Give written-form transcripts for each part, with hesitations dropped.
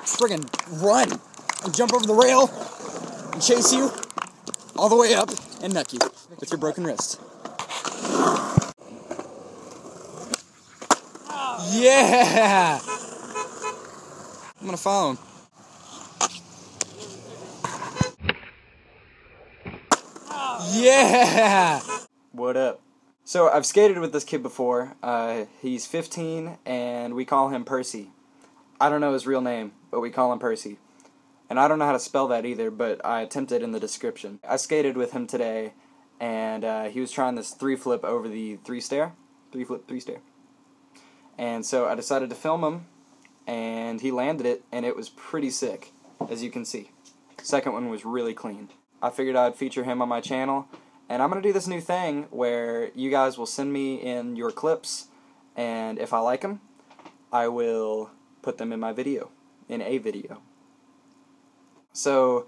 friggin' run and jump over the rail and chase you all the way up and nuck you with your broken wrist. Yeah! I'm gonna follow him. Yeah! What up? So I've skated with this kid before. He's 15 and we call him Percy. I don't know his real name, but we call him Percy. And I don't know how to spell that either, but I attempted in the description. I skated with him today and he was trying this 3-flip over the 3-stair. 3-flip, 3-stair. And so I decided to film him and he landed it and it was pretty sick, as you can see. Second one was really clean. I figured I'd feature him on my channel, and I'm going to do this new thing where you guys will send me in your clips, and if I like them, I will put them in my video, in a video. So,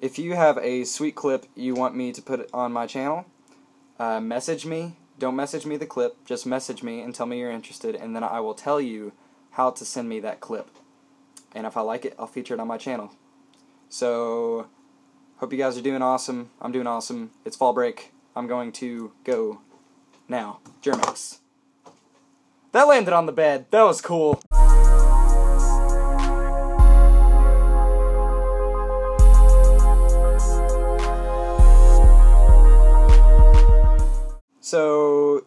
if you have a sweet clip you want me to put on my channel, message me. Don't message me the clip, just message me and tell me you're interested, and then I will tell you how to send me that clip. And if I like it, I'll feature it on my channel. So, hope you guys are doing awesome. I'm doing awesome. It's fall break. I'm going to go now. Germix. That landed on the bed. That was cool. So,